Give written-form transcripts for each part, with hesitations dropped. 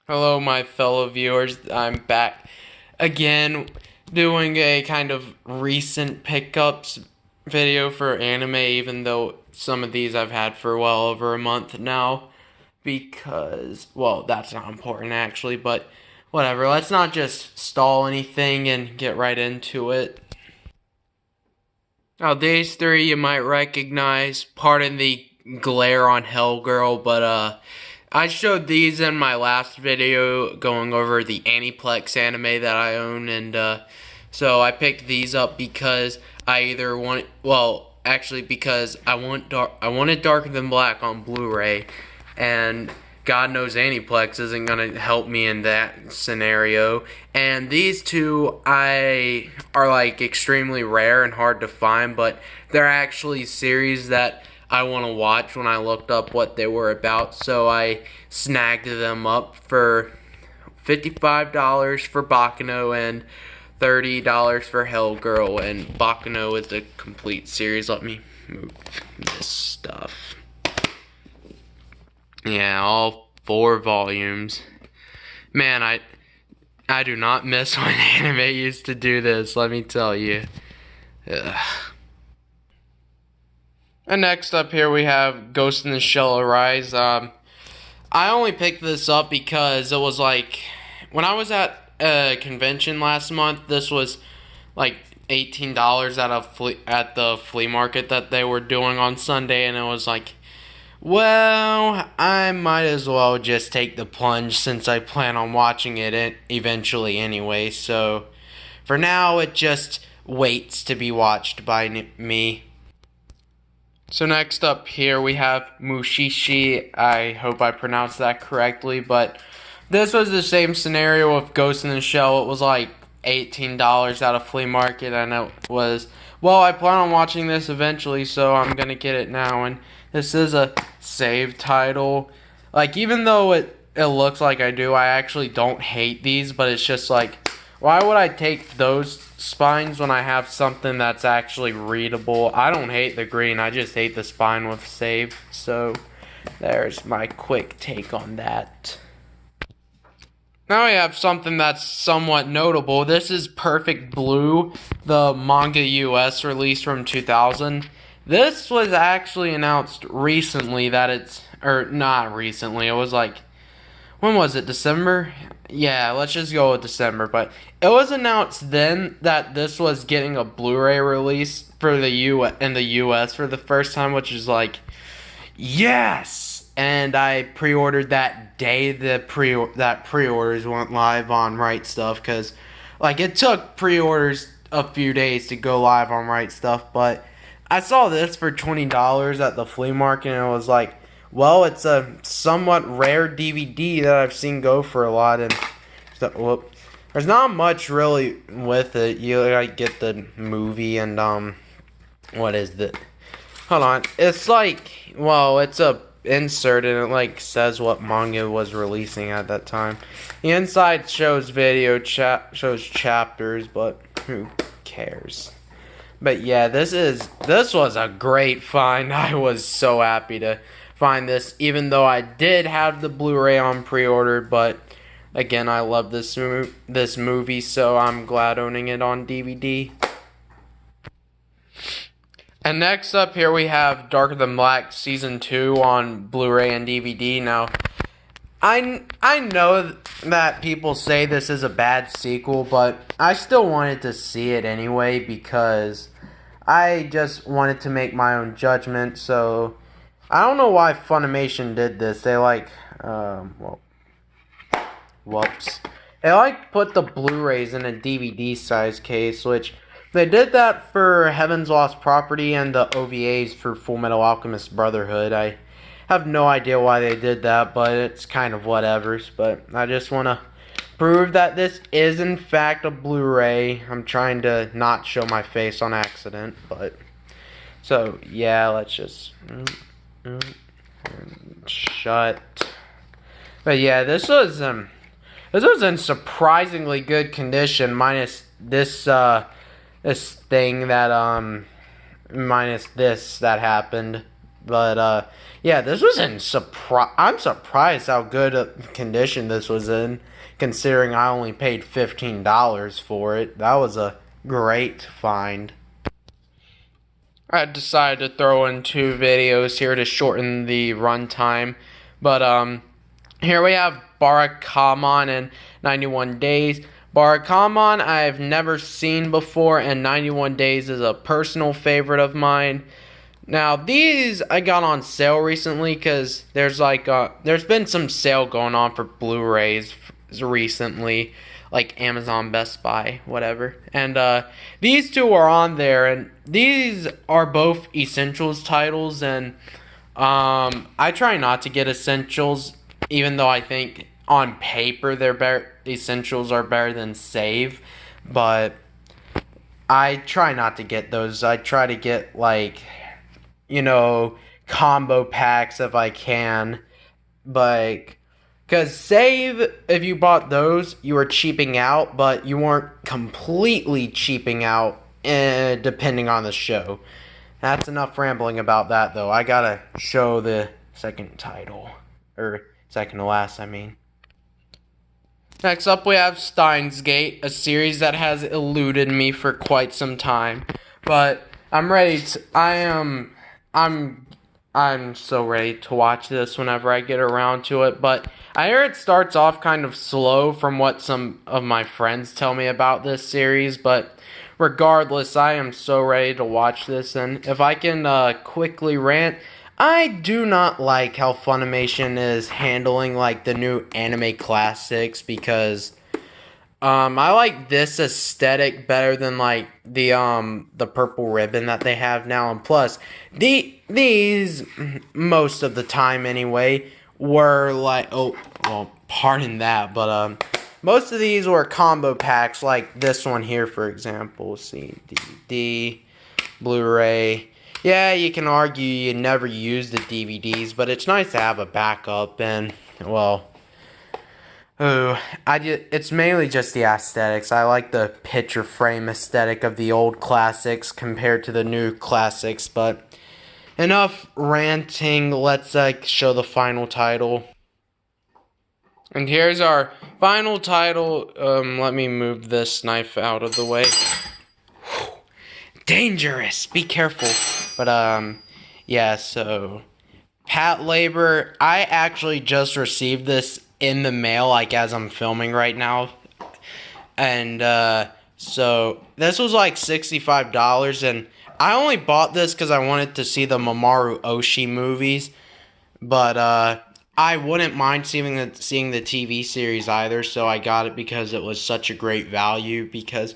Hello, my fellow viewers. I'm back again doing a kind of recent pickups video for anime, even though some of these I've had for well over a month now. Because, well, that's not important actually, but whatever. Let's not just stall anything and get right into it. Now, these three you might recognize. Pardon the glare on Hellgirl, but I showed these in my last video going over the Aniplex anime that I own, and so I picked these up because I either want, well, actually because I wanted Darker Than Black on Blu-ray, and God knows Aniplex isn't gonna help me in that scenario. And these two are like extremely rare and hard to find, but they're actually series that I want to watch when I looked up what they were about, so I snagged them up for $55 for Baccano and $30 for Hellgirl, and Baccano is the complete series. Let me move this stuff. Yeah, all 4 volumes. Man, I do not miss when anime used to do this, let me tell you. Ugh. And next up here we have Ghost in the Shell Arise. I only picked this up because it was like, when I was at a convention last month, this was like $18 at the flea market that they were doing on Sunday, and it was like, well, I might as well just take the plunge since I plan on watching it eventually anyway, so for now it just waits to be watched by me. So next up here we have Mushishi. I hope I pronounced that correctly, but this was the same scenario with Ghost in the Shell. It was like $18 at a flea market, and it was, well, I plan on watching this eventually, so I'm gonna get it now. And this is a save title. Like, even though it looks like I do, I actually don't hate these, but it's just like, why would I take those spines when I have something that's actually readable? I don't hate the green, I just hate the spine with save. So there's my quick take on that. Now we have something that's somewhat notable. This is Perfect Blue, the manga US release from 2000. This was actually announced recently that it's, or not recently, it was like, when was it, December? Yeah, let's just go with December, but it was announced then that this was getting a Blu-ray release for the in the US for the first time, which is like, yes! And I pre-ordered that day that pre-orders went live on Right Stuff, because like it took pre-orders a few days to go live on Right Stuff, but I saw this for $20 at the flea market, and it was like, well, it's a somewhat rare DVD that I've seen go for a lot, and so, whoop, there's not much really with it. You like get the movie and what is the? Hold on, it's like, well, it's a insert and it like says what manga was releasing at that time. The inside shows shows chapters, but who cares? But yeah, this was a great find. I was so happy to find this, even though I did have the Blu-ray on pre-order, but again, I love this movie, so I'm glad owning it on DVD. And next up here we have Darker Than Black Season 2 on Blu-ray and DVD. Now, I know that people say this is a bad sequel, but I still wanted to see it anyway because I just wanted to make my own judgment. So I don't know why Funimation did this. They like, well, whoops. They like put the Blu-rays in a DVD size case, which they did that for Heaven's Lost Property and the OVAs for Full Metal Alchemist Brotherhood. I have no idea why they did that, but it's kind of whatevers. But I just want to prove that this is in fact a Blu-ray. I'm trying to not show my face on accident, but so yeah, let's just shut. But yeah, this was in surprisingly good condition, minus this this thing that minus this that happened. But yeah, this was in I'm surprised how good a condition this was in, considering I only paid $15 for it. That was a great find. I decided to throw in 2 videos here to shorten the runtime. But here we have Barakamon in 91 Days. Barakamon I've never seen before, and 91 Days is a personal favorite of mine. Now, these I got on sale recently because there's been some sale going on for Blu-rays recently, like Amazon, Best Buy, whatever. And these 2 are on there, and these are both Essentials titles, and I try not to get Essentials, even though I think on paper they're better. Essentials are better than Save, but I try not to get those. I try to get combo packs if I can, but because Save, if you bought those, you were cheaping out, but you weren't completely cheaping out, depending on the show. That's enough rambling about that, though. I gotta show the second title, or second to last, I mean. Next up, we have Steins Gate, a series that has eluded me for quite some time, but I'm ready to. I'm so ready to watch this whenever I get around to it, but I hear it starts off kind of slow from what some of my friends tell me about this series, but regardless, I am so ready to watch this, and if I can quickly rant, I do not like how Funimation is handling the new anime classics, because I like this aesthetic better than the purple ribbon that they have now, and plus these most of the time anyway were pardon that, but most of these were combo packs, like this one here, for example. See, DVD, Blu-ray. Yeah, you can argue you never use the DVDs, but it's nice to have a backup, and well. It's mainly just the aesthetics. I like the picture frame aesthetic of the old classics compared to the new classics, but enough ranting. Let's show the final title. And here's our final title. Let me move this knife out of the way. Dangerous. Be careful. But yeah, so Pat Labor, I actually just received this in the mail, as I'm filming right now, and so this was $65, and I only bought this because I wanted to see the Mamoru Oshii movies, but I wouldn't mind seeing the TV series either, so I got it because it was such a great value, because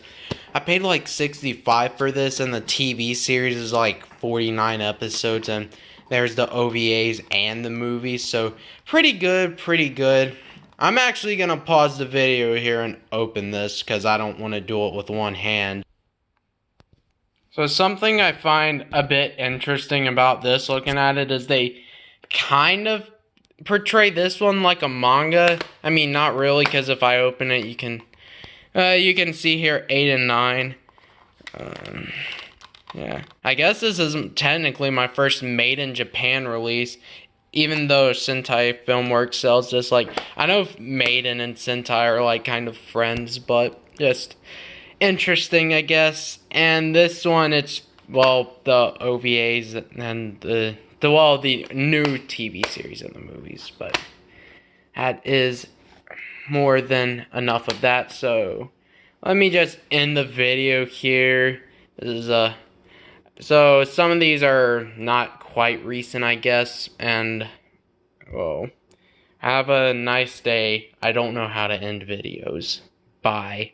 I paid $65 for this, and the TV series is 49 episodes, and there's the OVAs and the movies, so pretty good, pretty good. I'm actually going to pause the video here and open this because I don't want to do it with one hand. So something I find a bit interesting about this, looking at it, is they kind of portray this one like a manga. I mean, not really, because if I open it, you can see here 8 and 9. Yeah, I guess this isn't technically my first made in Japan release, even though Sentai Filmworks sells this. I know Maiden and Sentai are kind of friends, but just interesting, I guess. And this one, it's the OVAs and the new TV series and the movies, but that is more than enough of that. So let me just end the video here. This is so some of these are not quite recent, I guess, and, well, have a nice day. I don't know how to end videos. Bye.